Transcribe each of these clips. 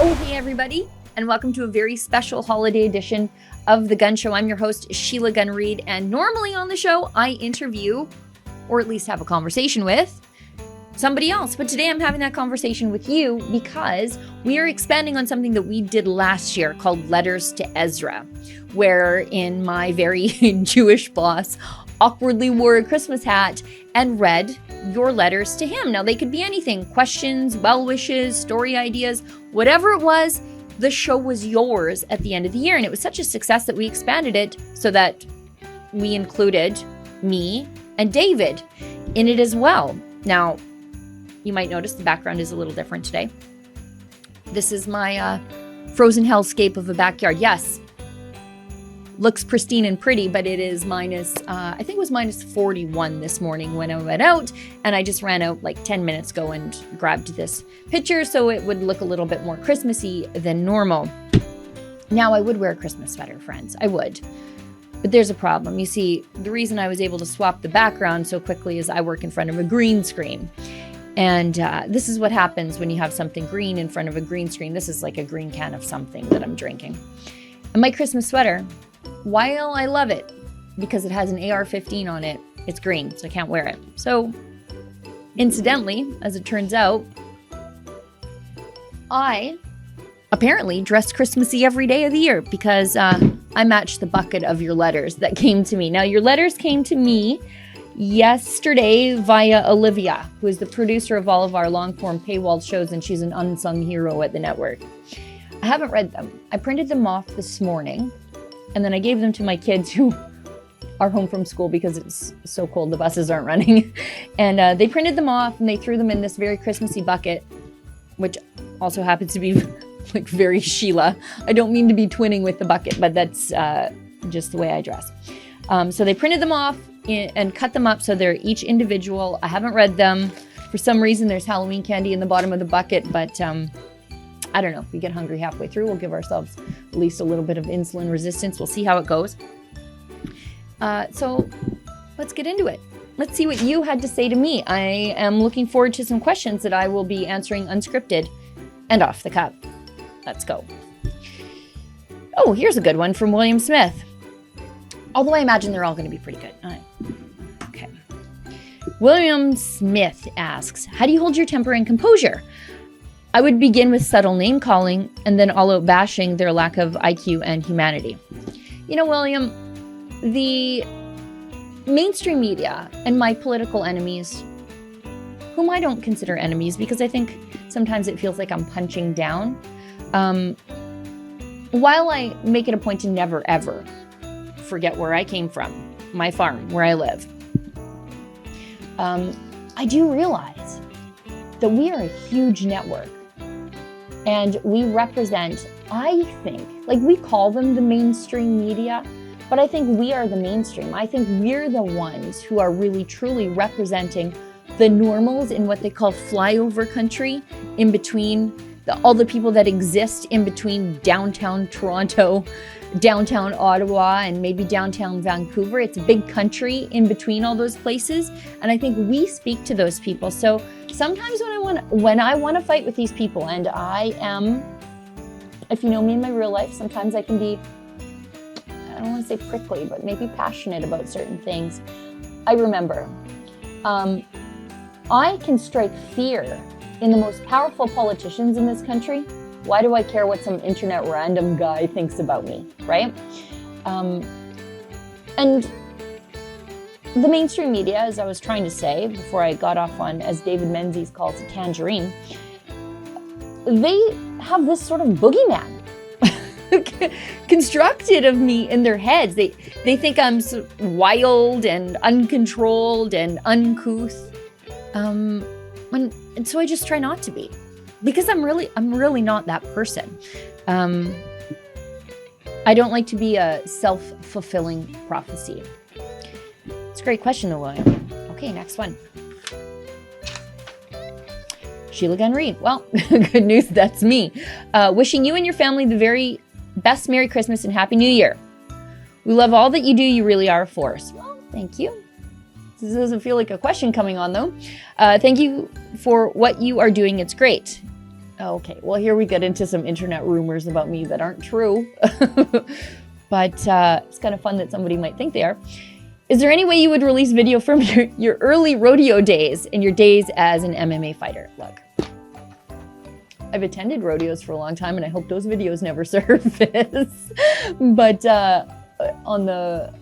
Oh, hey everybody, and welcome to a very special holiday edition of The Gun Show. I'm your host, Sheila Gunn Reid, and normally on the show, I interview, or at least have a conversation with, somebody else. But today I'm having that conversation with you because we are expanding on something that we did last year called Letters to Ezra, where in my very Jewish boss awkwardly wore a Christmas hat and read your letters to him. Now, they could be anything, questions, well wishes, story ideas, whatever it was. The show was yours at the end of the year. And it was such a success that we expanded it so that we included me and David in it as well. Now, you might notice the background is a little different today. This is my frozen hellscape of a backyard. Yes, looks pristine and pretty, but it is I think it was minus 41 this morning when I went out, and I just ran out like 10 minutes ago and grabbed this picture so it would look a little bit more Christmassy than normal. Now, I would wear a Christmas sweater, friends. I would. But there's a problem. You see, the reason I was able to swap the background so quickly is I work in front of a green screen. And this is what happens when you have something green in front of a green screen. This is like a green can of something that I'm drinking. And my Christmas sweater, while I love it because it has an AR-15 on it, it's green, so I can't wear it. So, incidentally, as it turns out, I apparently dress Christmassy every day of the year because I matched the bucket of your letters that came to me. Now, your letters came to me yesterday via Olivia, who is the producer of all of our long-form paywalled shows, and she's an unsung hero at the network. I haven't read them. I printed them off this morning, and then I gave them to my kids who are home from school because it's so cold, the buses aren't running. And they printed them off and they threw them in this very Christmassy bucket, which also happens to be like very Sheila. I don't mean to be twinning with the bucket, but that's just the way I dress. So they printed them off and cut them up so they're each individual. I haven't read them. For some reason, there's Halloween candy in the bottom of the bucket, but I don't know. If we get hungry halfway through, we'll give ourselves at least a little bit of insulin resistance. We'll see how it goes. So let's get into it. Let's see what you had to say to me. I am looking forward to some questions that I will be answering unscripted and off the cuff. Let's go. Oh, here's a good one from William Smith. Although I imagine they're all going to be pretty good. All right. Okay. William Smith asks, how do you hold your temper and composure? I would begin with subtle name calling and then all out bashing their lack of IQ and humanity. You know, William, the mainstream media and my political enemies, whom I don't consider enemies because I think sometimes it feels like I'm punching down, while I make it a point to never, ever forget where I came from, my farm, where I live, I do realize that we are a huge network. And we represent, I think, like we call them the mainstream media, but I think we are the mainstream. I think we're the ones who are really truly representing the normals in what they call flyover country, in between all the people that exist in between downtown Toronto, downtown Ottawa, and maybe downtown Vancouver. It's a big country in between all those places. And I think we speak to those people. So sometimes when I want to fight with these people, and I am, if you know me in my real life, sometimes I can be, I don't want to say prickly, but maybe passionate about certain things. I remember, I can strike fear in the most powerful politicians in this country. Why do I care what some internet random guy thinks about me, right? And the mainstream media, as I was trying to say before I got off on, as David Menzies calls it, tangerine, they have this sort of boogeyman constructed of me in their heads. They think I'm wild and uncontrolled and uncouth. And so I just try not to be, because I'm really not that person. I don't like to be a self-fulfilling prophecy. It's a great question though, William. Okay, next one. Sheila Gunn Reid. Well, good news, that's me. Wishing you and your family the very best Merry Christmas and Happy New Year. We love all that you do. You really are a force. Well, thank you. This doesn't feel like a question coming on though. Thank you for what you are doing. It's great. Okay, well, here we get into some internet rumors about me that aren't true. But it's kind of fun that somebody might think they are. Is there any way you would release video from your early rodeo days and your days as an MMA fighter? Look, I've attended rodeos for a long time, and I hope those videos never surface. But on the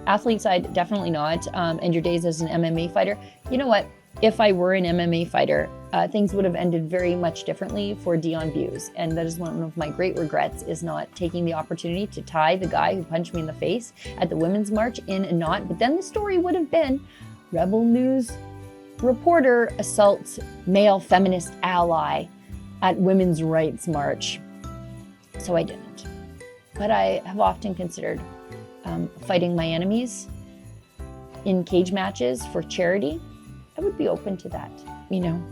athlete side, definitely not. And your days as an MMA fighter, you know what? If I were an MMA fighter, things would have ended very much differently for Dion Buse. And that is one of my great regrets, is not taking the opportunity to tie the guy who punched me in the face at the Women's March in a knot. But then the story would have been Rebel News reporter assaults male feminist ally at Women's Rights March. So I didn't. But I have often considered fighting my enemies in cage matches for charity. I would be open to that, you know.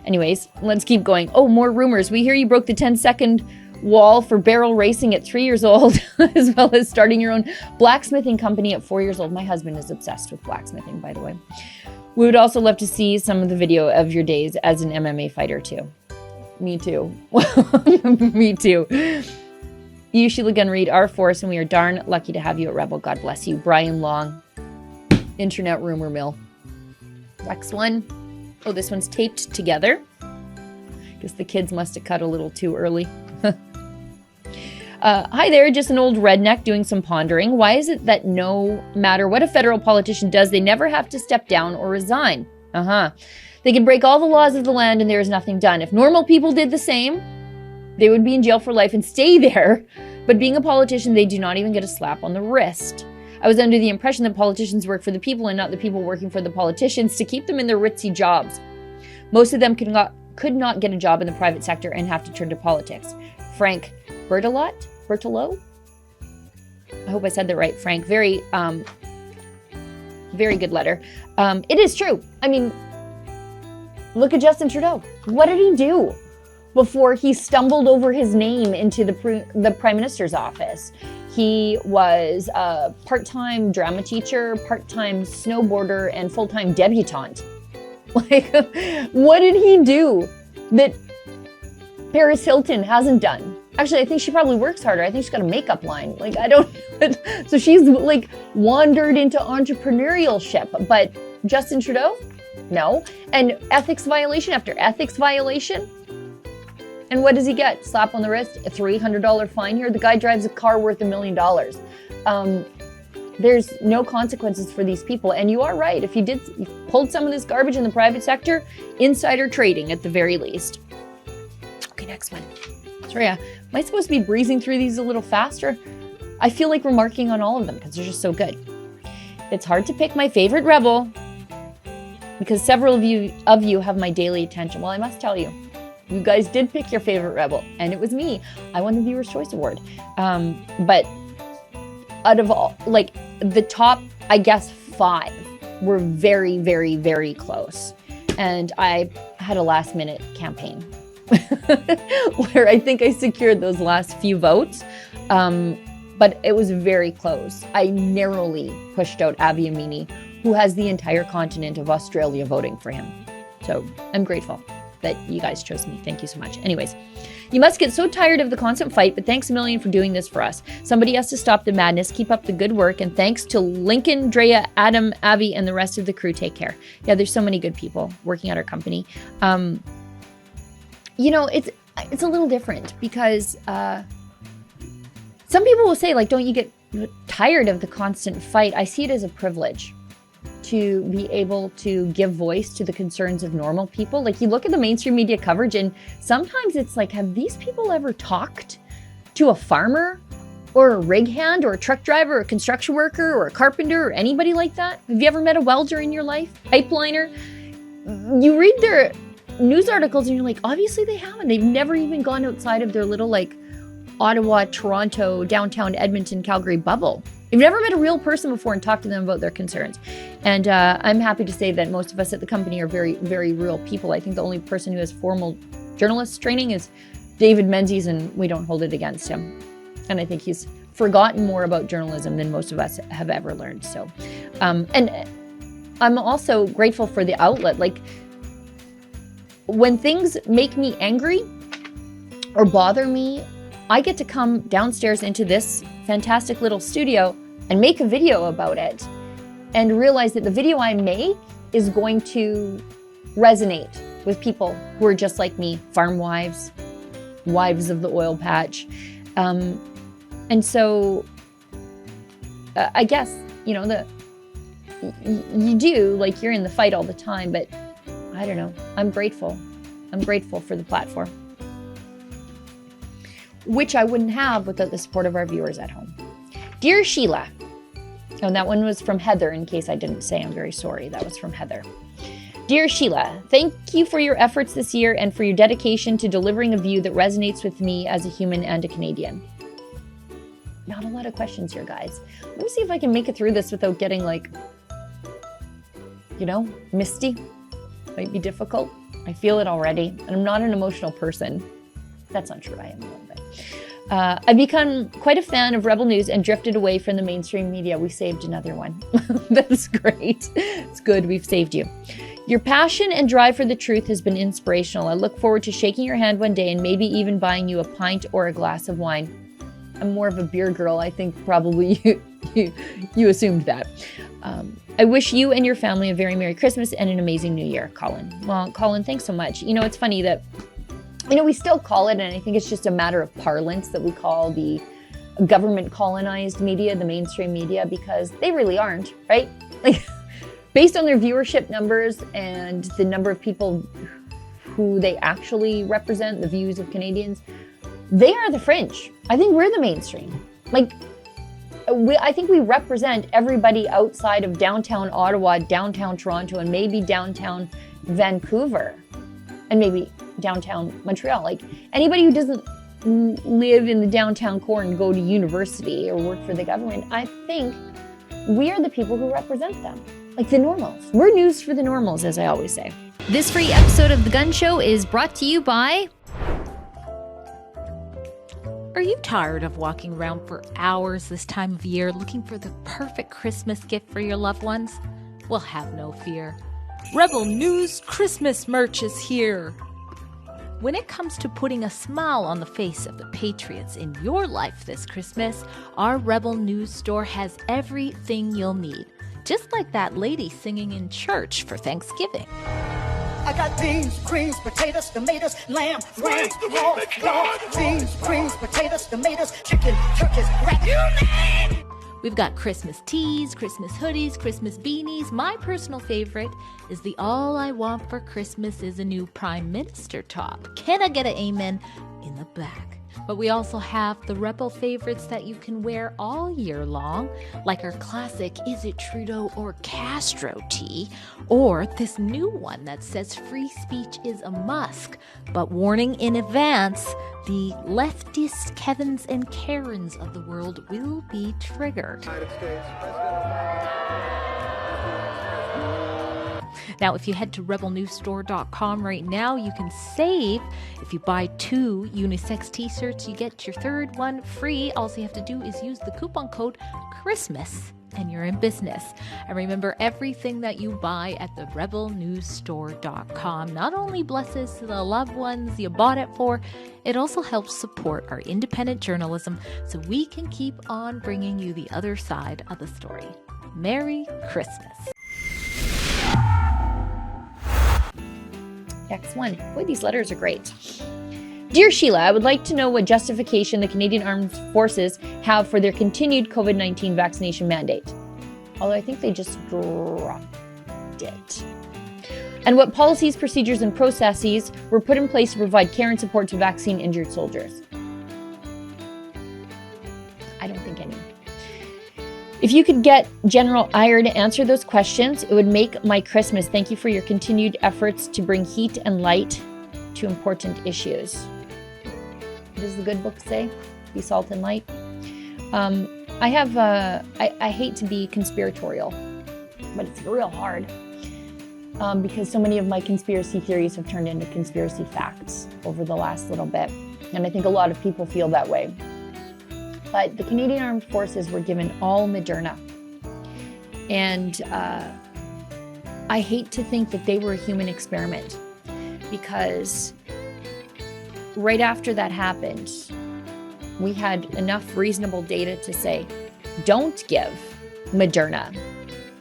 Anyways, let's keep going. Oh, more rumors. We hear you broke the 10-second wall for barrel racing at 3 years old, as well as starting your own blacksmithing company at 4 years old. My husband is obsessed with blacksmithing, by the way. We would also love to see some of the video of your days as an MMA fighter, too. Me too. Me too. You, Sheila Gunn Reid, are force, and we are darn lucky to have you at Rebel. God bless you. Brian Long, internet rumor mill. Next one. Oh, this one's taped together. Guess the kids must have cut a little too early. Hi there, just an old redneck doing some pondering. Why is it that no matter what a federal politician does, they never have to step down or resign? They can break all the laws of the land and there is nothing done. If normal people did the same, they would be in jail for life and stay there. But being a politician, they do not even get a slap on the wrist. I was under the impression that politicians work for the people and not the people working for the politicians to keep them in their ritzy jobs. Most of them could not get a job in the private sector and have to turn to politics. Frank Berthelot? I hope I said that right, Frank. Very good letter. It is true. I mean, look at Justin Trudeau. What did he do before he stumbled over his name into the Prime Minister's office? He was a part-time drama teacher, part-time snowboarder, and full-time debutante. Like, what did he do that Paris Hilton hasn't done? Actually, I think she probably works harder. I think she's got a makeup line. Like, I don't... So she's, like, wandered into entrepreneurship. But Justin Trudeau? No. And ethics violation after ethics violation? And what does he get? Slap on the wrist? A $300 fine here? The guy drives a car worth $1 million. There's no consequences for these people. And you are right. If you pulled some of this garbage in the private sector, insider trading at the very least. Okay, next one. Sorry, am I supposed to be breezing through these a little faster? I feel like remarking on all of them because they're just so good. It's hard to pick my favorite rebel because several of you have my daily attention. Well, I must tell you, you guys did pick your favorite rebel, and it was me. I won the Viewer's Choice Award. But out of all, like, the top, I guess, 5 were very, very, very close. And I had a last-minute campaign where I think I secured those last few votes. But it was very close. I narrowly pushed out Avi Amini, who has the entire continent of Australia voting for him. So I'm grateful that you guys chose me. Thank you so much. Anyways, you must get so tired of the constant fight, but thanks a million for doing this for us. Somebody has to stop the madness. Keep up the good work. And thanks to Lincoln, Drea, Adam, Abby, and the rest of the crew. Take care. Yeah, there's so many good people working at our company. You know, it's a little different because some people will say, like, don't you get tired of the constant fight? I see it as a privilege to be able to give voice to the concerns of normal people. Like, you look at the mainstream media coverage and sometimes it's like, have these people ever talked to a farmer or a rig hand or a truck driver or a construction worker or a carpenter or anybody like that? Have you ever met a welder in your life? Pipeliner? You read their news articles and you're like, obviously they haven't. They've never even gone outside of their little, like, Ottawa, Toronto, downtown Edmonton, Calgary bubble. You've never met a real person before and talked to them about their concerns. And I'm happy to say that most of us at the company are very, very real people. I think the only person who has formal journalist training is David Menzies, and we don't hold it against him. And I think he's forgotten more about journalism than most of us have ever learned. So, and I'm also grateful for the outlet. Like, when things make me angry, or bother me, I get to come downstairs into this fantastic little studio and make a video about it and realize that the video I make is going to resonate with people who are just like me, farm wives, wives of the oil patch. And so I guess, you do, like, you're in the fight all the time, but I don't know. I'm grateful. I'm grateful for the platform, which I wouldn't have without the support of our viewers at home. Dear Sheila, and that one was from Heather, in case I didn't say, I'm very sorry. That was from Heather. Dear Sheila, thank you for your efforts this year and for your dedication to delivering a view that resonates with me as a human and a Canadian. Not a lot of questions here, guys. Let me see if I can make it through this without getting, misty. Might be difficult. I feel it already, and I'm not an emotional person. That's not true, I am a little bit. I've become quite a fan of Rebel News and drifted away from the mainstream media. We saved another one. That's great. It's good, we've saved you. Your passion and drive for the truth has been inspirational. I look forward to shaking your hand one day and maybe even buying you a pint or a glass of wine. I'm more of a beer girl. I think probably you assumed that. I wish you and your family a very Merry Christmas and an amazing New Year, Colin. Well, Colin, thanks so much. It's funny that, we still call it, and I think it's just a matter of parlance that we call the government colonized media, the mainstream media, because they really aren't, right? Based on their viewership numbers and the number of people who they actually represent, the views of Canadians, they are the fringe. I think we're the mainstream. I think we represent everybody outside of downtown Ottawa, downtown Toronto, and maybe downtown Vancouver, and maybe downtown Montreal. Anybody who doesn't live in the downtown core and go to university or work for the government, I think we are the people who represent them. The normals. We're news for the normals, as I always say. This free episode of The Gun Show is brought to you by... Are you tired of walking around for hours this time of year looking for the perfect Christmas gift for your loved ones? Well, have no fear. Rebel News Christmas merch is here. When it comes to putting a smile on the face of the patriots in your life this Christmas, our Rebel News store has everything you'll need. Just like that lady singing in church for Thanksgiving. I got beans, greens, potatoes, tomatoes, lamb, ram, pork, dog, beans, greens, potatoes, tomatoes, chicken, turkeys, rat, you name it! We've got Christmas tees, Christmas hoodies, Christmas beanies. My personal favorite is the All I Want for Christmas is a New Prime Minister top. Can I get an amen in the back? But we also have the Rebel favorites that you can wear all year long, like our classic Is It Trudeau or Castro tee, or this new one that says free speech is a must. But warning in advance, the leftist Kevins and Karens of the world will be triggered. Now, if you head to rebelnewsstore.com right now, you can save. If you buy 2 unisex t-shirts, you get your third one free. All you have to do is use the coupon code Christmas and you're in business. And remember, everything that you buy at the rebelnewsstore.com not only blesses the loved ones you bought it for, it also helps support our independent journalism so we can keep on bringing you the other side of the story. Merry Christmas. X1. Boy, these letters are great. Dear Sheila, I would like to know what justification the Canadian Armed Forces have for their continued COVID-19 vaccination mandate. Although I think they just dropped it. And what policies, procedures, and processes were put in place to provide care and support to vaccine-injured soldiers. I don't think any. If you could get General Iyer to answer those questions, it would make my Christmas. Thank you for your continued efforts to bring heat and light to important issues. What does the good book say? Be salt and light. I hate to be conspiratorial, but it's real hard because so many of my conspiracy theories have turned into conspiracy facts over the last little bit. And I think a lot of people feel that way. But the Canadian Armed Forces were given all Moderna. And I hate to think that they were a human experiment because right after that happened, we had enough reasonable data to say, don't give Moderna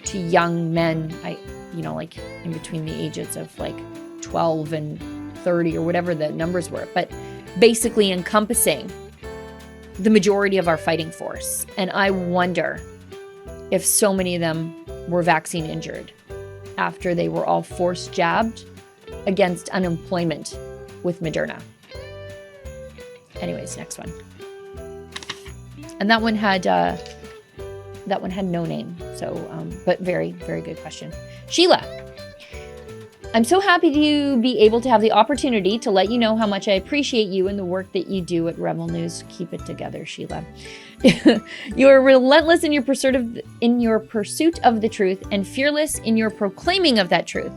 to young men, like in between the ages of like 12 and 30 or whatever the numbers were, but basically encompassing the majority of our fighting force. And I wonder if so many of them were vaccine injured after they were all force jabbed against unemployment with Moderna. Anyways, next one. And that one had no name. So, but very, very good question. Sheila, I'm so happy to be able to have the opportunity to let you know how much I appreciate you and the work that you do at Rebel News. Keep it together, Sheila. You are relentless in your pursuit of the truth and fearless in your proclaiming of that truth.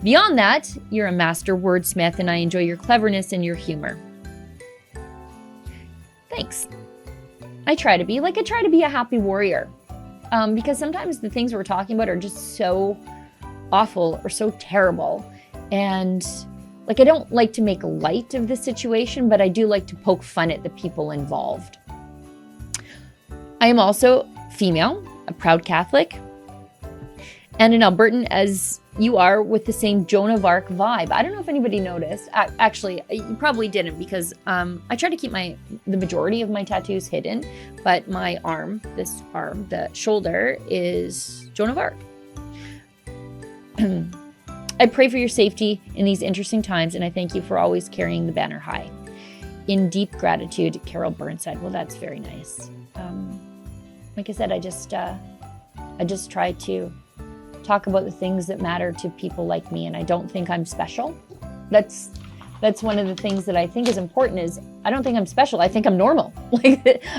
Beyond that, you're a master wordsmith, and I enjoy your cleverness and your humor. Thanks. I try to be a happy warrior, because sometimes the things we're talking about are just so awful or so terrible. And I don't like to make light of the situation, but I do like to poke fun at the people involved. I am also female, a proud Catholic, and an Albertan as you are, with the same Joan of Arc vibe. I don't know if anybody noticed. Actually, you probably didn't, because I try to keep the majority of my tattoos hidden, but my arm, the shoulder, is Joan of Arc. I pray for your safety in these interesting times, and I thank you for always carrying the banner high. In deep gratitude, Carol Burnside. Well, that's very nice. Like I said, I just try to talk about the things that matter to people like me, and I don't think I'm special. That's one of the things that I think is important. Is I don't think I'm special. I think I'm normal. I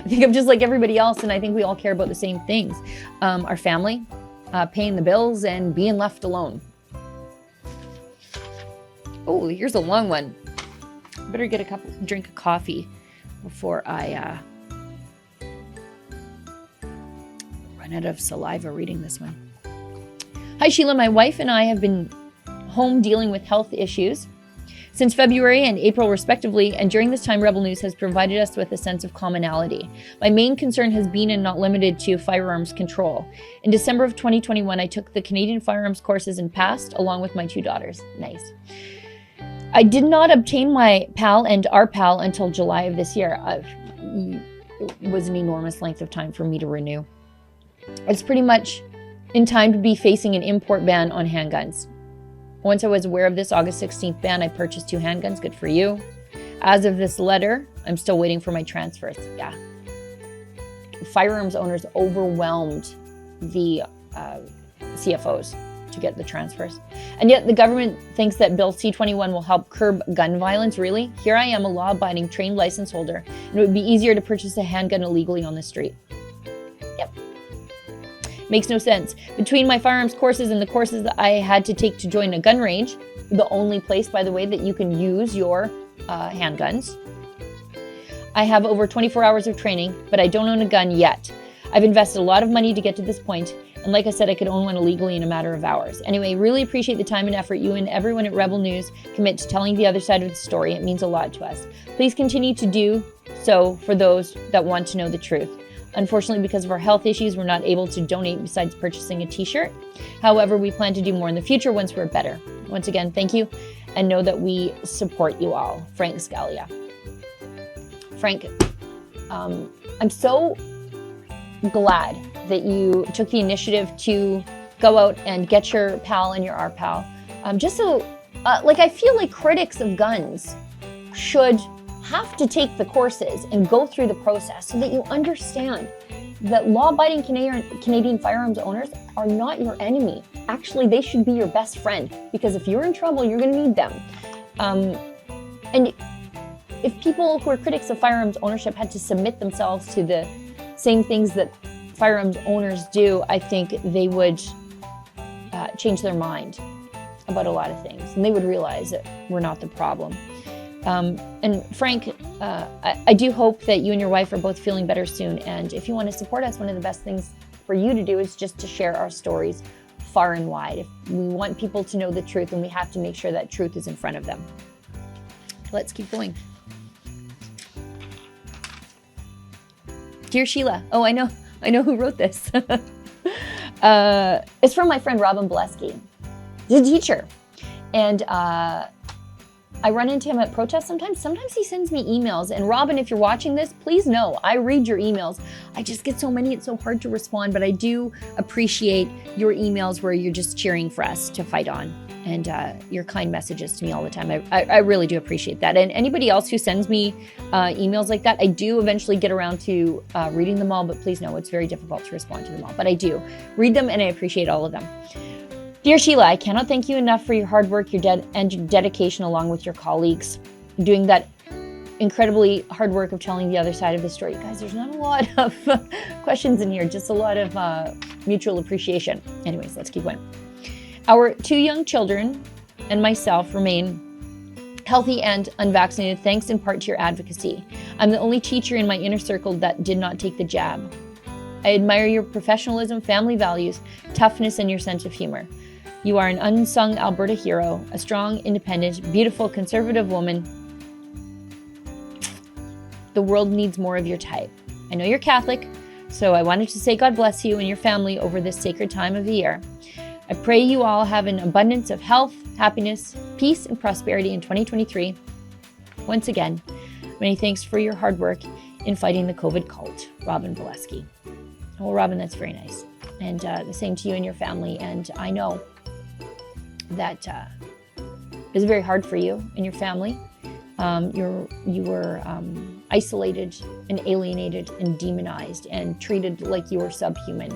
think I'm just like everybody else, and I think we all care about the same things: our family, paying the bills, and being left alone. Oh, here's a long one. Better get drink of coffee before I run out of saliva reading this one. Hi, Sheila. My wife and I have been home dealing with health issues since February and April, respectively, and during this time, Rebel News has provided us with a sense of commonality. My main concern has been, and not limited to, firearms control. In December of 2021, I took the Canadian firearms courses and passed, along with my 2 daughters. Nice. I did not obtain my PAL and RPAL until July of this year. It was an enormous length of time for me to renew. It's pretty much in time to be facing an import ban on handguns. Once I was aware of this August 16th ban, I purchased 2 handguns. Good for you. As of this letter, I'm still waiting for my transfers. Yeah. Firearms owners overwhelmed the CFOs to get the transfers. And yet the government thinks that Bill C-21 will help curb gun violence. Really? Here I am, a law-abiding trained license holder, and it would be easier to purchase a handgun illegally on the street. Yep. Makes no sense. Between my firearms courses and the courses that I had to take to join a gun range, the only place, by the way, that you can use your handguns, I have over 24 hours of training, but I don't own a gun yet. I've invested a lot of money to get to this point, and like I said, I could own one illegally in a matter of hours. Anyway, really appreciate the time and effort you and everyone at Rebel News commit to telling the other side of the story. It means a lot to us. Please continue to do so for those that want to know the truth. Unfortunately, because of our health issues, we're not able to donate besides purchasing a t-shirt. However, we plan to do more in the future once we're better. Once again, thank you, and know that we support you all. Frank Scalia. Frank, I'm so glad that you took the initiative to go out and get your PAL and your RPAL. Just so, I feel like critics of guns should have to take the courses and go through the process so that you understand that law-abiding Canadian firearms owners are not your enemy. Actually, they should be your best friend, because if you're in trouble, you're going to need them. And if people who are critics of firearms ownership had to submit themselves to the same things that firearms owners do, I think they would change their mind about a lot of things, and they would realize that we're not the problem. And Frank, I do hope that you and your wife are both feeling better soon. And if you want to support us, one of the best things for you to do is just to share our stories far and wide. If we want people to know the truth, and we have to make sure that truth is in front of them. Let's keep going. Dear Sheila. Oh, I know who wrote this. It's from my friend Robin Boleski. He's a teacher. And I run into him at protests sometimes. Sometimes he sends me emails. And Robin, if you're watching this, please know I read your emails. I just get so many, it's so hard to respond. But I do appreciate your emails where you're just cheering for us to fight on. And your kind messages to me all the time. I really do appreciate that. And anybody else who sends me emails like that, I do eventually get around to reading them all. But please know it's very difficult to respond to them all. But I do read them and I appreciate all of them. Dear Sheila, I cannot thank you enough for your hard work, your dedication along with your colleagues, doing that incredibly hard work of telling the other side of the story. Guys, there's not a lot of questions in here, just a lot of mutual appreciation. Anyways, let's keep going. Our 2 young children and myself remain healthy and unvaccinated thanks in part to your advocacy. I'm the only teacher in my inner circle that did not take the jab. I admire your professionalism, family values, toughness, and your sense of humor. You are an unsung Alberta hero, a strong, independent, beautiful, conservative woman. The world needs more of your type. I know you're Catholic, so I wanted to say God bless you and your family over this sacred time of the year. I pray you all have an abundance of health, happiness, peace, and prosperity in 2023. Once again, many thanks for your hard work in fighting the COVID cult. Robin Boleski. Well, Robin, that's very nice. And the same to you and your family. And I know that it's very hard for you and your family. You were isolated and alienated and demonized and treated like you were subhuman.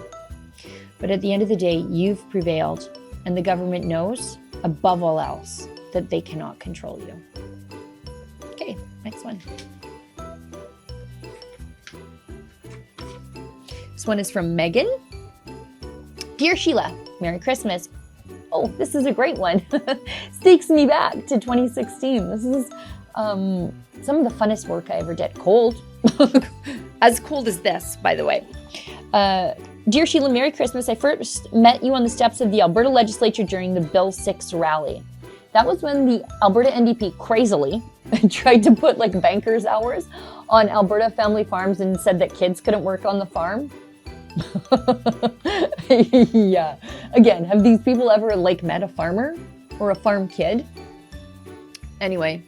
But at the end of the day, you've prevailed, and the government knows, above all else, that they cannot control you. Okay, next one. This one is from Megan. Dear Sheila, Merry Christmas. Oh, this is a great one. Takes me back to 2016. This is some of the funnest work I ever did. Cold. As cold as this, by the way. Dear Sheila, Merry Christmas. I first met you on the steps of the Alberta Legislature during the Bill 6 rally. That was when the Alberta NDP crazily tried to put like banker's hours on Alberta family farms and said that kids couldn't work on the farm. Yeah. Again, have these people ever like met a farmer or a farm kid? Anyway,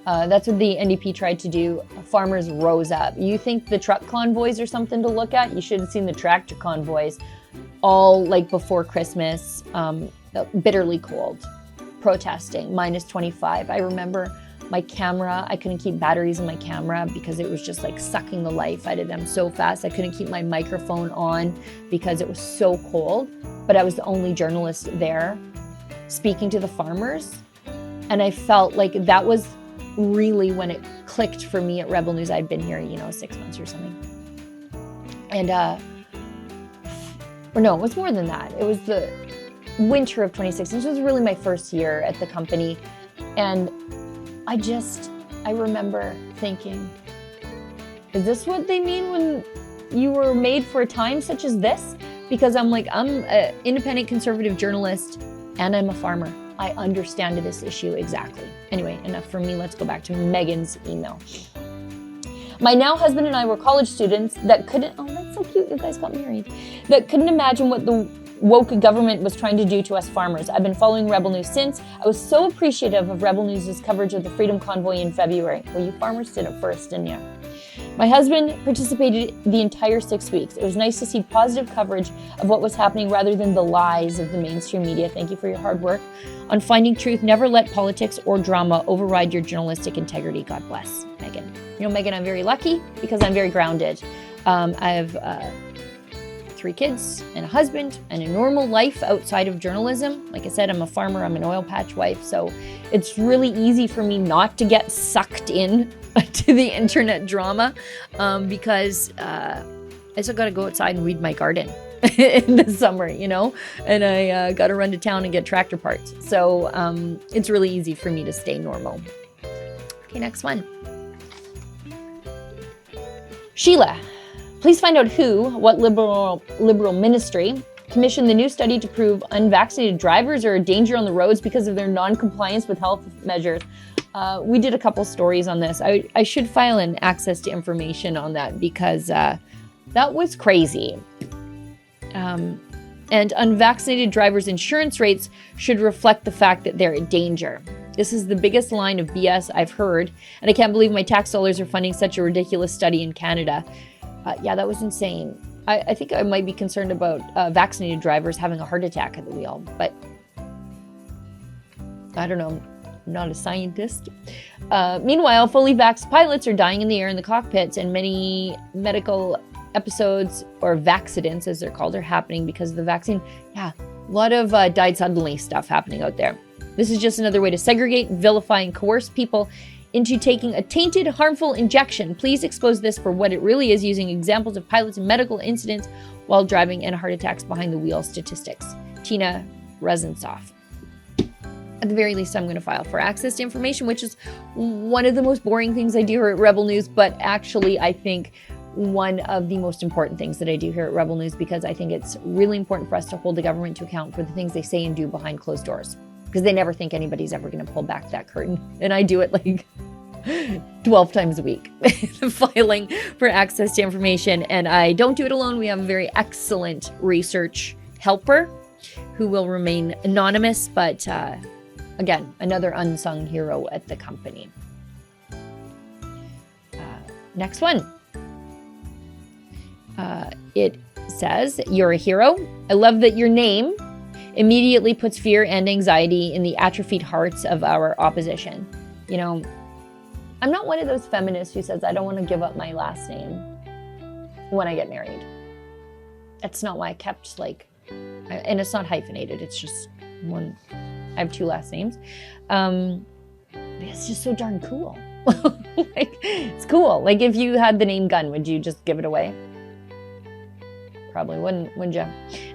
that's what the NDP tried to do. Farmers rose up. You think the truck convoys are something to look at? You should have seen the tractor convoys all like before Christmas, bitterly cold, protesting, minus 25. I remember my camera, I couldn't keep batteries in my camera because it was just like sucking the life out of them so fast. I couldn't keep my microphone on because it was so cold, but I was the only journalist there speaking to the farmers. And I felt like that was really when it clicked for me at Rebel News. I'd been here, 6 months or something. And, or no, it was more than that. It was the winter of 2016. This was really my first year at the company. And I remember thinking, is this what they mean when you were made for a time such as this? Because I'm an independent conservative journalist and I'm a farmer. I understand this issue exactly. Anyway, enough from me. Let's go back to Megan's email. My now husband and I were college students that couldn't, oh, that's so cute, you guys got married, that couldn't imagine what the woke government was trying to do to us farmers. I've been following Rebel News since. I was so appreciative of Rebel News' coverage of the Freedom Convoy in February. Well, you farmers did it first, didn't you? My husband participated the entire 6 weeks. It was nice to see positive coverage of what was happening rather than the lies of the mainstream media. Thank you for your hard work on finding truth. Never let politics or drama override your journalistic integrity. God bless, Megan. Megan, I'm very lucky because I'm very grounded. I have 3 kids and a husband and a normal life outside of journalism. Like I said, I'm a farmer, I'm an oil patch wife, so it's really easy for me not to get sucked in to the internet drama because I still got to go outside and weed my garden in the summer, and I got to run to town and get tractor parts. So it's really easy for me to stay normal. Okay, next one. Sheila, please find out what liberal ministry commissioned the new study to prove unvaccinated drivers are a danger on the roads because of their non-compliance with health measures. We did a couple stories on this. I should file an access to information on that because That was crazy. And unvaccinated drivers' insurance rates should reflect the fact that they're in danger. This is the biggest line of BS I've heard, and I can't believe my tax dollars are funding such a ridiculous study in Canada. Yeah, that was insane. I think I might be concerned about vaccinated drivers having a heart attack at the wheel, but I don't know. I'm not a scientist. Meanwhile, fully vaxxed pilots are dying in the air in the cockpits, and many medical episodes, or vaxcidents as they're called, are happening because of the vaccine. Yeah, a lot of died suddenly stuff happening out there. This is just another way to segregate, vilify, and coerce people into taking a tainted, harmful injection. Please expose this for what it really is, using examples of pilots and medical incidents while driving and heart attacks behind the wheel statistics. Tina Rezensoff. At the very least, I'm going to file for access to information, which is one of the most boring things I do here at Rebel News, but actually I think one of the most important things that I do here at Rebel News, because I think it's really important for us to hold the government to account for the things they say and do behind closed doors, because they never think anybody's ever going to pull back that curtain. And I do it like 12 times a week, filing for access to information. And I don't do it alone. We have a very excellent research helper who will remain anonymous, but again, another unsung hero at the company. Next one. It says, "You're a hero. I love that your name immediately puts fear and anxiety in the atrophied hearts of our opposition." You know, I'm not one of those feminists who says I don't want to give up my last name when I get married. That's not why I kept and it's not hyphenated. It's just one. I have two last names. It's just so darn cool. It's cool. Like, if you had the name Gunn, would you just give it away? Probably wouldn't you?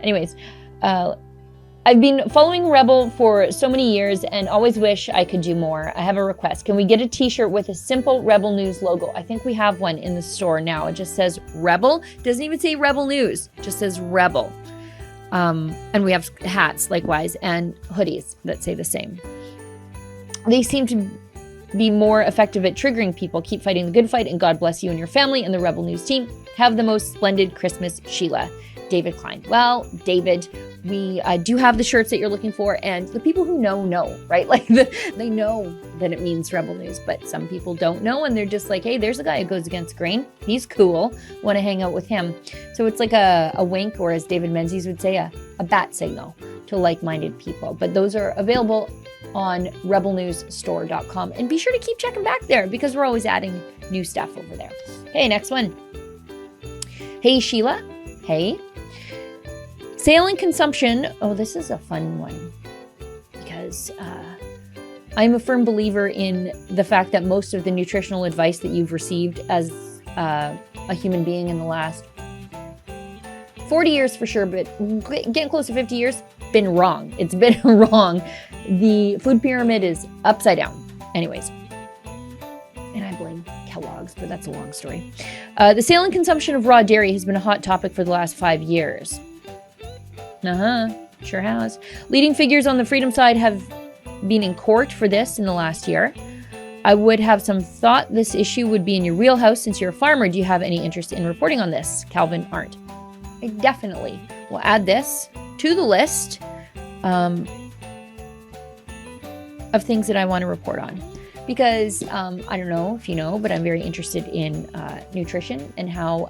Anyways, I've been following Rebel for so many years and always wish I could do more. I have a request. Can we get a t-shirt with a simple Rebel News logo? I think we have one in the store now. It just says Rebel. It doesn't even say Rebel News. It just says Rebel. And we have hats likewise and hoodies that say the same. They seem to be more effective at triggering people. Keep fighting the good fight, and God bless you and your family and the Rebel News team. Have the most splendid Christmas, Sheila. David Klein. Well, David, we do have the shirts that you're looking for, and the people who know, right? Like, they know that it means Rebel News, but some people don't know, and they're just like, hey, there's a guy who goes against grain. He's cool. Want to hang out with him. So it's like a wink, or as David Menzies would say, a bat signal to like-minded people. But those are available on rebelnewsstore.com, and be sure to keep checking back there because we're always adding new stuff over there. Okay, next one. Hey, Sheila. Hey. Sailing consumption. Oh, this is a fun one because I'm a firm believer in the fact that most of the nutritional advice that you've received as a human being in the last 40 years for sure, but getting close to 50 years, been wrong. It's been wrong. The food pyramid is upside down. Anyways. And I blame Kellogg's, but that's a long story. The sale and consumption of raw dairy has been a hot topic for the last 5 years. Sure has. Leading figures on the freedom side have been in court for this in the last year. I would have some thought this issue would be in your wheelhouse since you're a farmer. Do you have any interest in reporting on this? Calvin Arndt. I definitely will add this to the list of things that I want to report on. Because I don't know if you know, but I'm very interested in nutrition and how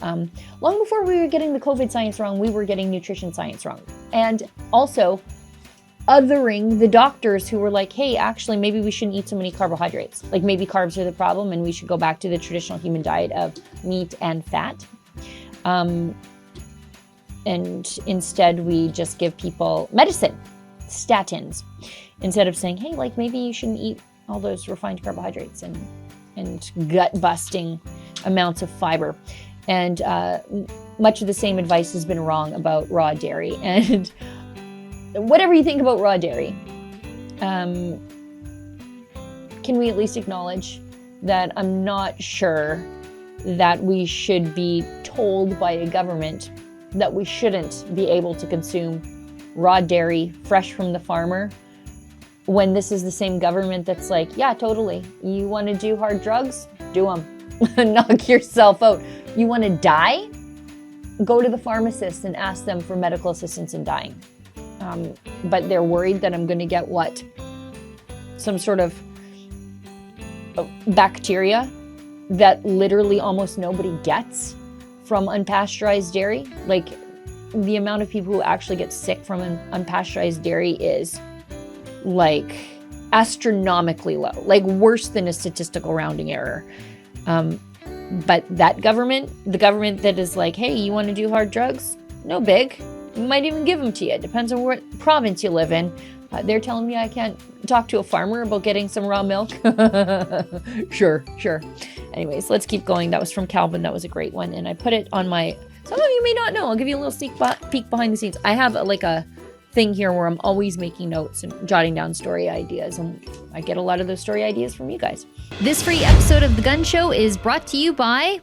long before we were getting the COVID science wrong, we were getting nutrition science wrong. And also othering the doctors who were like, hey, actually, maybe we shouldn't eat so many carbohydrates. Like, maybe carbs are the problem and we should go back to the traditional human diet of meat and fat. And instead, we just give people medicine, statins, instead of saying, hey, like, maybe you shouldn't eat all those refined carbohydrates and gut-busting amounts of fiber. And much of the same advice has been wrong about raw dairy. And whatever you think about raw dairy, can we at least acknowledge that I'm not sure that we should be told by a government that we shouldn't be able to consume raw dairy fresh from the farmer, when this is the same government that's like, yeah, totally. You want to do hard drugs? Do them. Knock yourself out. You want to die? go to the pharmacist and ask them for medical assistance in dying. But they're worried that I'm going to get what? Some sort of bacteria that literally almost nobody gets from unpasteurized dairy. Like, the amount of people who actually get sick from unpasteurized dairy is like astronomically low, like worse than a statistical rounding error. But that government, the government that is like, hey, you want to do hard drugs? No big. We might even give them to you. It depends on what province you live in. They're telling me I can't talk to a farmer about getting some raw milk. Sure. Anyways, let's keep going. That was from Calvin. That was a great one. And I put it on my, some of you may not know, I'll give you a little sneak peek behind the scenes. I have a thing here where I'm always making notes and jotting down story ideas. And I get a lot of those story ideas from you guys. This free episode of The Gun Show is brought to you by...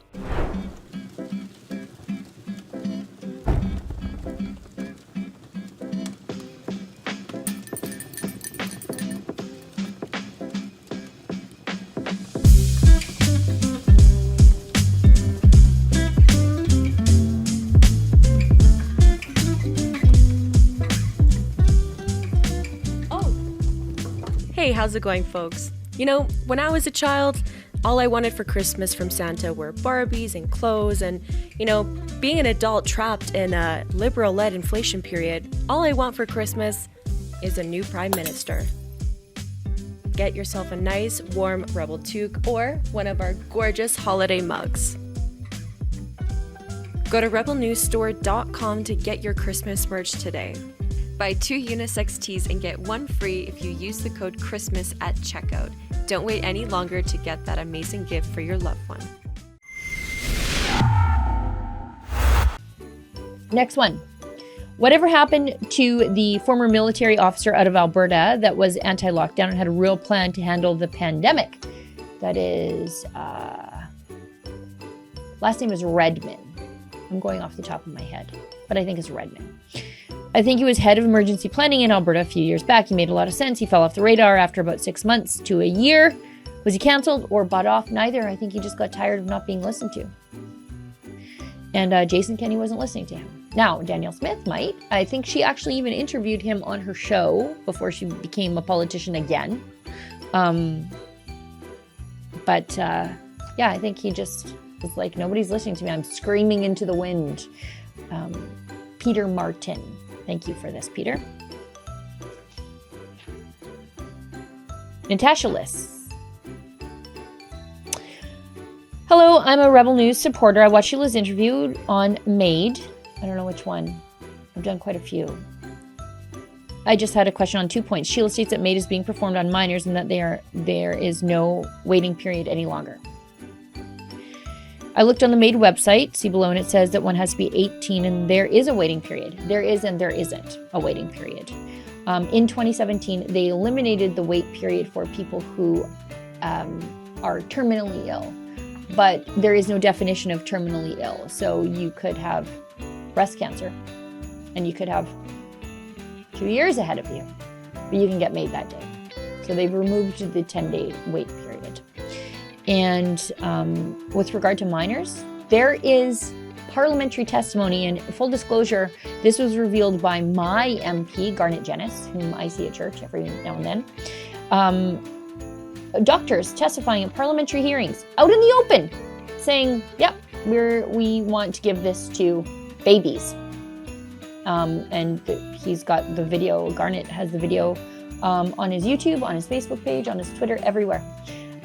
Hey, how's it going, folks? You know, when I was a child, all I wanted for Christmas from Santa were Barbies and clothes, and, you know, being an adult trapped in a liberal-led inflation period, all I want for Christmas is a new Prime Minister. Get yourself a nice, warm Rebel toque or one of our gorgeous holiday mugs. Go to rebelnewsstore.com to get your Christmas merch today. Buy 2 unisex tees and get 1 free if you use the code CHRISTMAS at checkout. Don't wait any longer to get that amazing gift for your loved one. Next one. Whatever happened to the former military officer out of Alberta that was anti-lockdown and had a real plan to handle the pandemic? That is, last name is Redman. I'm going off the top of my head, but I think it's Redman. I think he was head of emergency planning in Alberta a few years back. He made a lot of sense. He fell off the radar after about 6 months to a year. Was he canceled or bought off? Neither. I think he just got tired of not being listened to. And Jason Kenney wasn't listening to him. Now, Danielle Smith might. I think she actually even interviewed him on her show before she became a politician again. But I think he just was like, nobody's listening to me. I'm screaming into the wind. Peter Martin. Thank you for this, Peter. Natasha Liss. Hello, I'm a Rebel News supporter. I watched Sheila's interview on MAID. I don't know which one. I've done quite a few. I just had a question on 2 points. Sheila states that MAID is being performed on minors and that there is no waiting period any longer. I looked on the MAID website, see below, and it says that one has to be 18 and there is a waiting period. There is and there isn't a waiting period. In 2017, they eliminated the wait period for people who are terminally ill, but there is no definition of terminally ill. So you could have breast cancer and you could have 2 years ahead of you, but you can get MAID that day. So they've removed the 10-day wait period. And with regard to minors, there is parliamentary testimony, and full disclosure, this was revealed by my MP, Garnet Jennis, whom I see at church every now and then. Doctors testifying at parliamentary hearings out in the open saying, yep, we want to give this to babies. And he's got the video, Garnet has the video on his YouTube, on his Facebook page, on his Twitter, everywhere.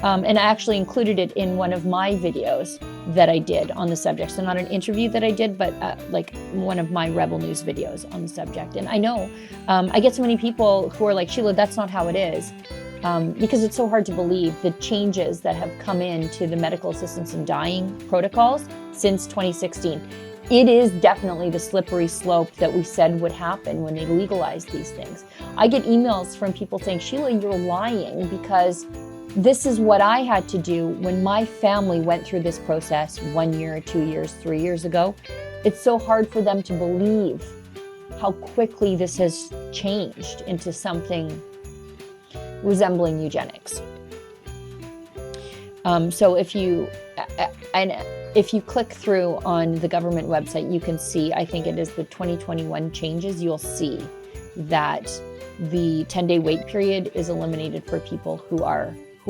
And I actually included it in one of my videos that I did on the subject. So not an interview that I did, but like one of my Rebel News videos on the subject. And I know I get so many people who are like, Sheila, that's not how it is. Because it's so hard to believe the changes that have come into the medical assistance in dying protocols since 2016. It is definitely the slippery slope that we said would happen when they legalized these things. I get emails from people saying, Sheila, you're lying because this is what I had to do when my family went through this process 1 year, 2 years, 3 years ago. It's so hard for them to believe how quickly this has changed into something resembling eugenics. So if you, and if you click through on the government website, you can see, I think it is the 2021 changes, you'll see that the 10-day wait period is eliminated for people who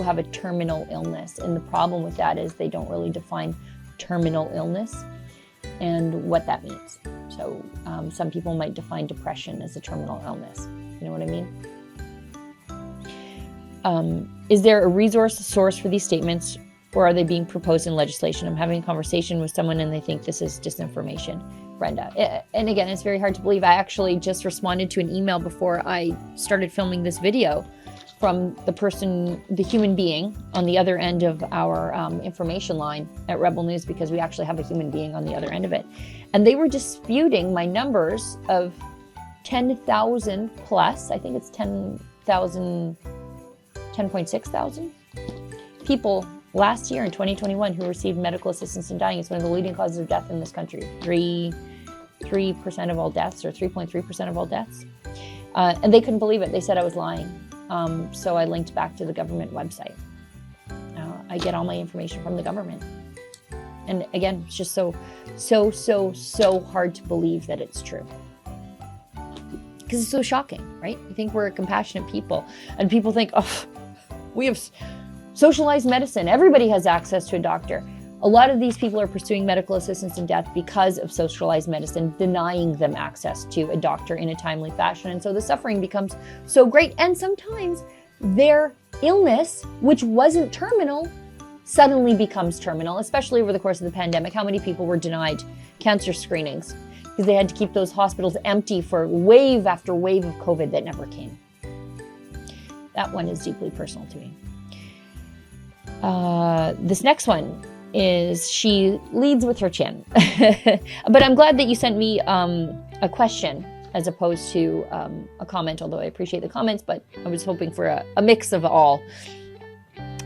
have a terminal illness. And the problem with that is they don't really define terminal illness and what that means. So some people might define depression as a terminal illness. You know what I mean? Is there a resource source for these statements, or are they being proposed in legislation? I'm having a conversation with someone and they think this is disinformation. Brenda. And again, it's very hard to believe. I actually just responded to an email before I started filming this video from the person, the human being on the other end of our information line at Rebel News, because we actually have a human being on the other end of it. And they were disputing my numbers of 10,000 plus, I think it's 10,000, 10.6 thousand people last year in 2021 who received medical assistance in dying. It's one of the leading causes of death in this country. 3% of all deaths, or 3.3% of all deaths. And they couldn't believe it. They said I was lying. So I linked back to the government website. I get all my information from the government. And again, it's just so hard to believe that it's true. Because it's so shocking, right? You think we're a compassionate people, and people think, oh, we have socialized medicine. Everybody has access to a doctor. A lot of these people are pursuing medical assistance in death because of socialized medicine, denying them access to a doctor in a timely fashion. And so the suffering becomes so great. And sometimes their illness, which wasn't terminal, suddenly becomes terminal, especially over the course of the pandemic. How many people were denied cancer screenings because they had to keep those hospitals empty for wave after wave of COVID that never came? That one is deeply personal to me. This next one is, she leads with her chin. But I'm glad that you sent me a question as opposed to a comment, although I appreciate the comments, but I was hoping for a mix of all.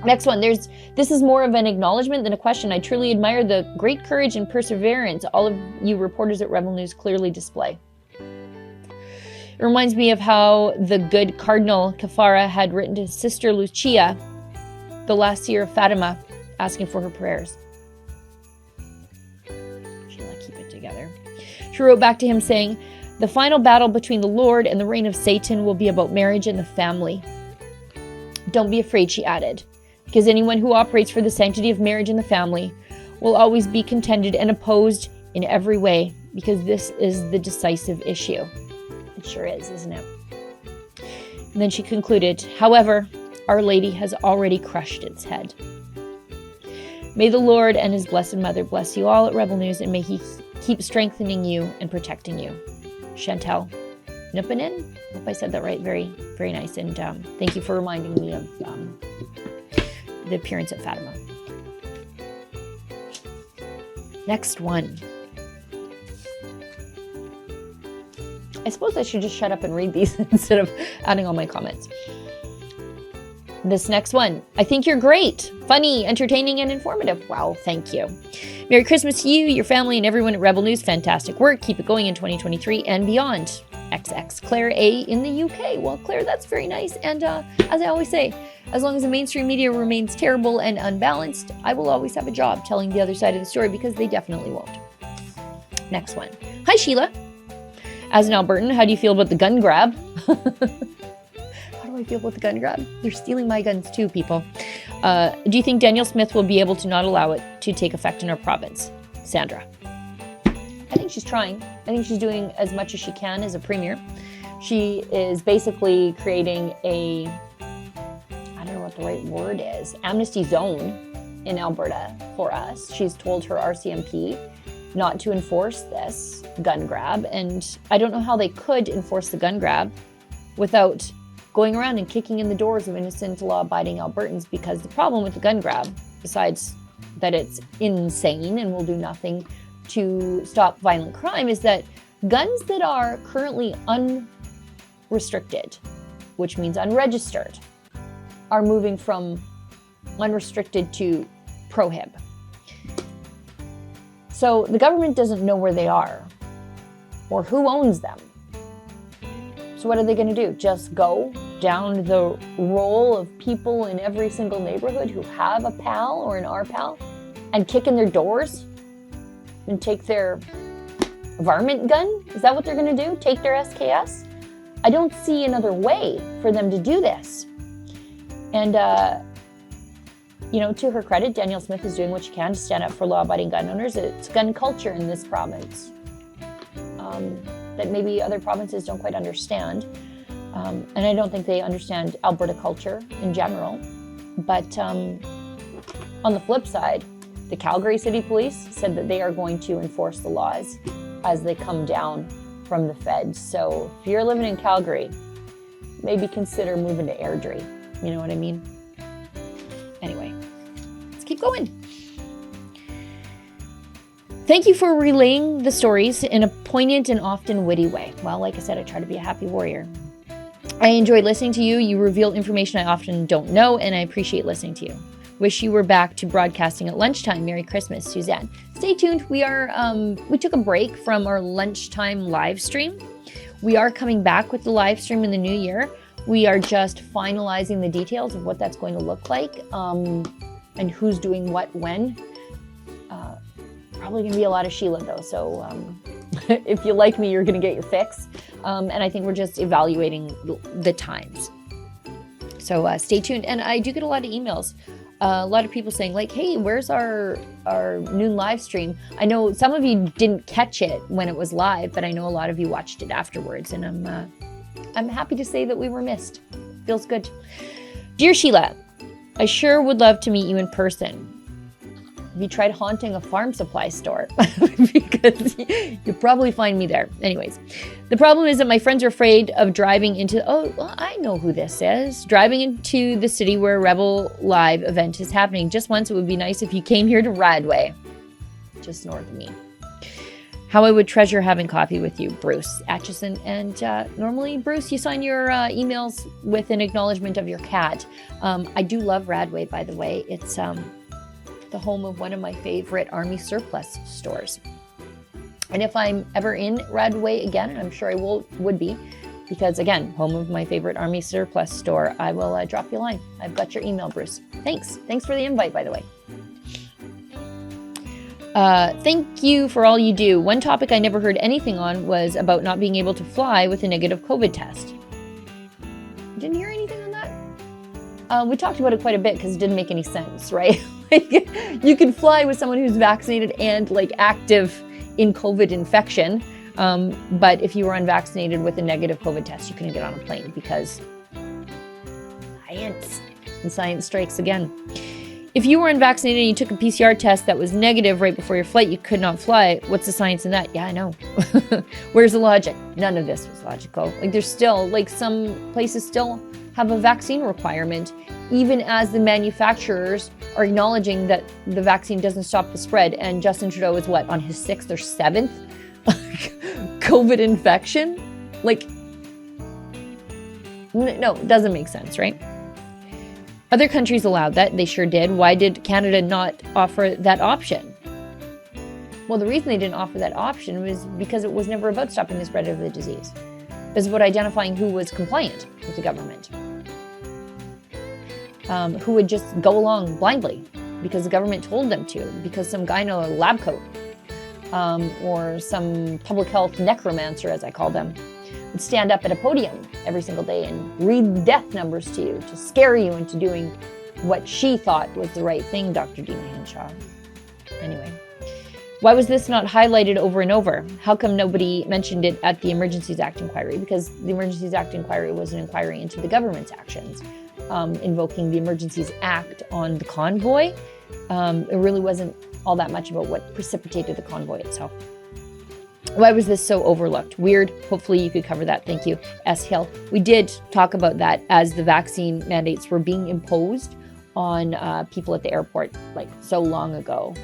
Next one, this is more of an acknowledgement than a question. I truly admire the great courage and perseverance all of you reporters at Rebel News clearly display. It reminds me of how the good Cardinal Kafara had written to his sister Lucia the last year of Fatima, asking for her prayers. Sheila, keep it together. She wrote back to him saying, the final battle between the Lord and the reign of Satan will be about marriage and the family. Don't be afraid, she added, because anyone who operates for the sanctity of marriage and the family will always be contended and opposed in every way, because this is the decisive issue. It sure is, isn't it? And then she concluded, however, Our Lady has already crushed its head. May the Lord and His Blessed Mother bless you all at Rebel News, and may He keep strengthening you and protecting you. Chantal Nupanin? I hope I said that right. Very, very nice. And thank you for reminding me of the appearance at Fatima. Next one. I suppose I should just shut up and read these instead of adding all my comments. This next one. I think you're great, funny, entertaining, and informative. Wow, thank you. Merry Christmas to you, your family, and everyone at Rebel News. Fantastic work. Keep it going in 2023 and beyond. XX. Claire A. in the UK. Well, Claire, that's very nice. And as I always say, as long as the mainstream media remains terrible and unbalanced, I will always have a job telling the other side of the story, because they definitely won't. Next one. Hi, Sheila. As an Albertan, how do you feel about the gun grab? How do I feel about the gun grab? They're stealing my guns too, people. Do you think Danielle Smith will be able to not allow it to take effect in our province? Sandra. I think she's trying. I think she's doing as much as she can as a premier. She is basically creating a, I don't know what the right word is, amnesty zone in Alberta for us. She's told her RCMP not to enforce this gun grab, and I don't know how they could enforce the gun grab without going around and kicking in the doors of innocent, law-abiding Albertans, because the problem with the gun grab, besides that it's insane and will do nothing to stop violent crime, is that guns that are currently unrestricted, which means unregistered, are moving from unrestricted to prohib. So the government doesn't know where they are or who owns them. So what are they going to do? Just go down the roll of people in every single neighborhood who have a PAL or an RPAL and kick in their doors and take their varmint gun? Is that what they're going to do? Take their SKS? I don't see another way for them to do this. And, to her credit, Danielle Smith is doing what she can to stand up for law-abiding gun owners. It's gun culture in this province that maybe other provinces don't quite understand. And I don't think they understand Alberta culture in general. But on the flip side, the Calgary City Police said that they are going to enforce the laws as they come down from the feds. So if you're living in Calgary, maybe consider moving to Airdrie. You know what I mean? Anyway, let's keep going. Thank you for relaying the stories in a poignant and often witty way. Well, like I said, I try to be a happy warrior. I enjoy listening to you. You reveal information I often don't know, and I appreciate listening to you. Wish you were back to broadcasting at lunchtime. Merry Christmas, Suzanne. Stay tuned. We took a break from our lunchtime live stream. We are coming back with the live stream in the new year. We are just finalizing the details of what that's going to look like, and who's doing what when. Probably going to be a lot of Sheila, though. So if you like me, you're going to get your fix. And I think we're just evaluating the times. So stay tuned. And I do get a lot of emails. A lot of people saying like, hey, where's our noon live stream? I know some of you didn't catch it when it was live, but I know a lot of you watched it afterwards. And I'm happy to say that we were missed. Feels good. Dear Sheila, I sure would love to meet you in person. Have you tried haunting a farm supply store? Because you'll probably find me there. Anyways, the problem is that my friends are afraid of driving into, I know who this is. Driving into the city where a Rebel Live event is happening. Just once, it would be nice if you came here to Radway, just north of me. How I would treasure having coffee with you, Bruce Atchison. And normally, Bruce, you sign your emails with an acknowledgement of your cat. I do love Radway, by the way. It's the home of one of my favorite Army surplus stores. And if I'm ever in Radway again, and I'm sure I would be, because again, home of my favorite Army surplus store, I will drop you a line. I've got your email, Bruce. Thanks for the invite, by the way. Thank you for all you do. One topic I never heard anything on was about not being able to fly with a negative COVID test. Didn't hear anything on that? We talked about it quite a bit because it didn't make any sense, right? Like, you can fly with someone who's vaccinated and like active in COVID infection. But if you were unvaccinated with a negative COVID test, you couldn't get on a plane because science, and science strikes again. If you were unvaccinated and you took a PCR test that was negative right before your flight, you could not fly. What's the science in that? Yeah, I know. Where's the logic? None of this was logical. Like, there's still, like, some places still have a vaccine requirement, even as the manufacturers are acknowledging that the vaccine doesn't stop the spread. And Justin Trudeau is what, on his 6th or 7th COVID infection? Like, no, it doesn't make sense, right? Other countries allowed that. They sure did. Why did Canada not offer that option? Well, the reason they didn't offer that option was because it was never about stopping the spread of the disease. It was about identifying who was compliant with the government. Who would just go along blindly because the government told them to, because some guy in a lab coat or some public health necromancer, as I call them, would stand up at a podium every single day and read death numbers to you to scare you into doing what she thought was the right thing, Dr. Dina Hinshaw. Anyway, why was this not highlighted over and over? How come nobody mentioned it at the Emergencies Act inquiry? Because the Emergencies Act inquiry was an inquiry into the government's actions, invoking the Emergencies Act on the convoy. It really wasn't all that much about what precipitated the convoy itself. Why was this so overlooked? Weird. Hopefully you could cover that. Thank you, S. Hill. We did talk about that as the vaccine mandates were being imposed on people at the airport like so long ago,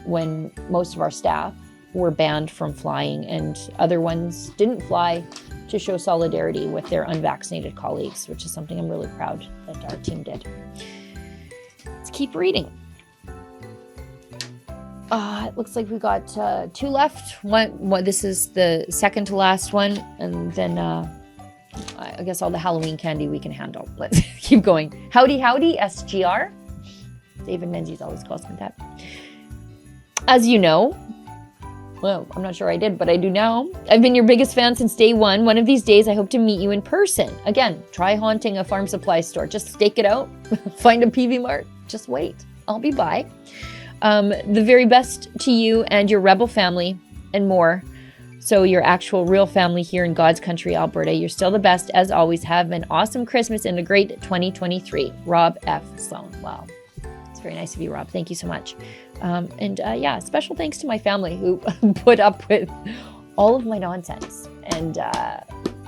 when most of our staff were banned from flying and other ones didn't fly to show solidarity with their unvaccinated colleagues, which is something I'm really proud that our team did. Let's keep reading. It looks like we got 2 left. This is the second to last one, and then I guess all the Halloween candy we can handle. Let's keep going. Howdy, howdy, SGR. David Menzies always calls me that. As you know, well, I'm not sure I did, but I do now. I've been your biggest fan since day one. One of these days, I hope to meet you in person. Again, try haunting a farm supply store. Just stake it out. Find a PV Mart. Just wait. I'll be by. The very best to you and your Rebel family and more. So your actual real family here in God's country, Alberta. You're still the best, as always. Have an awesome Christmas and a great 2023. Rob F. Sloan. Wow. It's very nice of you, Rob. Thank you so much. Yeah, special thanks to my family who put up with all of my nonsense and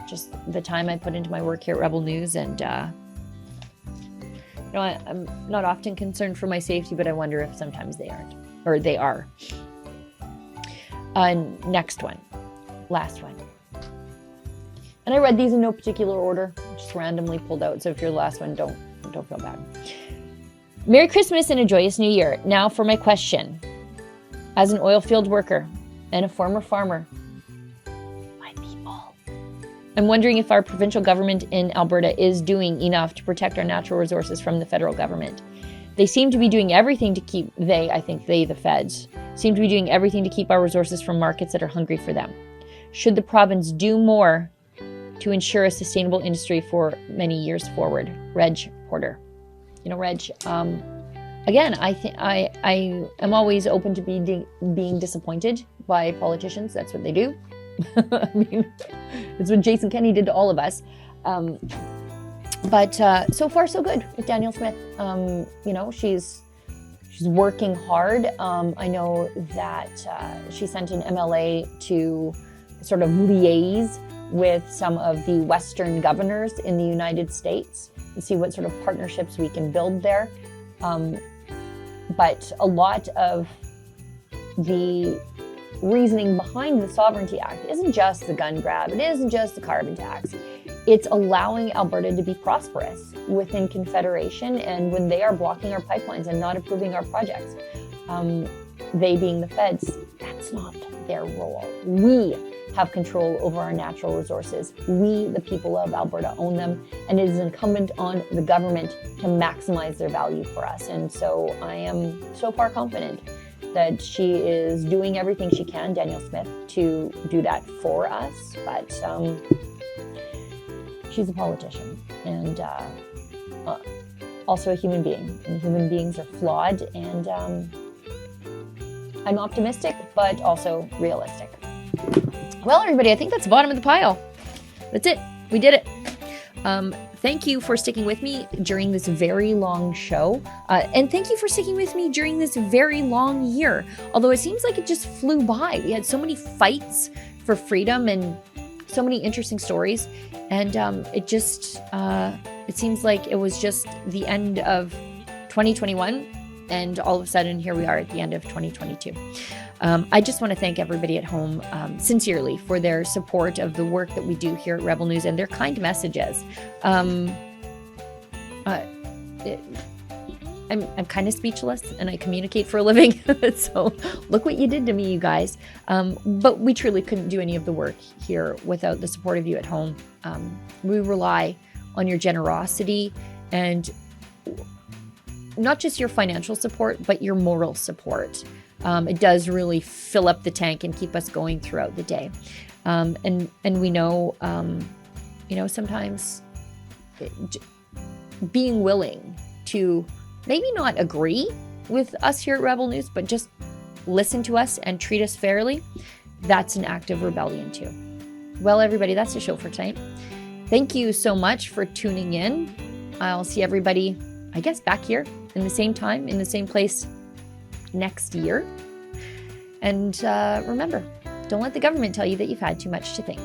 just the time I put into my work here at Rebel News. And, I'm not often concerned for my safety, but I wonder if sometimes they aren't, or they are. Next one. Last one. And I read these in no particular order, just randomly pulled out. So if you're the last one, don't feel bad. Merry Christmas and a joyous New Year. Now for my question. As an oil field worker and a former farmer, my people, I'm wondering if our provincial government in Alberta is doing enough to protect our natural resources from the federal government. They seem to be doing everything to keep, the feds, seem to be doing everything to keep our resources from markets that are hungry for them. Should the province do more to ensure a sustainable industry for many years forward? Reg Porter. Reg, again, I am always open to being disappointed by politicians. That's what they do. I mean, it's what Jason Kenney did to all of us. But so far, so good with Danielle Smith. She's working hard. I know that she sent an MLA to sort of liaise with some of the Western governors in the United States and see what sort of partnerships we can build there. But a lot of the reasoning behind the Sovereignty Act isn't just the gun grab, it isn't just the carbon tax. It's allowing Alberta to be prosperous within Confederation, and when they are blocking our pipelines and not approving our projects, they being the feds, that's not their role. We have control over our natural resources. We, the people of Alberta, own them, and it is incumbent on the government to maximize their value for us. And so I am so far confident that she is doing everything she can, Danielle Smith, to do that for us. But she's a politician and also a human being. And human beings are flawed, and I'm optimistic, but also realistic. Well, everybody, I think that's the bottom of the pile. That's it. We did it. Thank you for sticking with me during this very long show. And thank you for sticking with me during this very long year. Although it seems like it just flew by. We had so many fights for freedom and so many interesting stories. And it seems like it was just the end of 2021. And all of a sudden, here we are at the end of 2022. I just want to thank everybody at home sincerely for their support of the work that we do here at Rebel News and their kind messages. I'm kind of speechless, and I communicate for a living. So look what you did to me, you guys. But we truly couldn't do any of the work here without the support of you at home. We rely on your generosity and not just your financial support, but your moral support. It does really fill up the tank and keep us going throughout the day. And we know, sometimes being willing to maybe not agree with us here at Rebel News, but just listen to us and treat us fairly, that's an act of rebellion too. Well, everybody, that's the show for tonight. Thank you so much for tuning in. I'll see everybody, I guess, back here in the same time, in the same place next year. And remember, don't let the government tell you that you've had too much to think.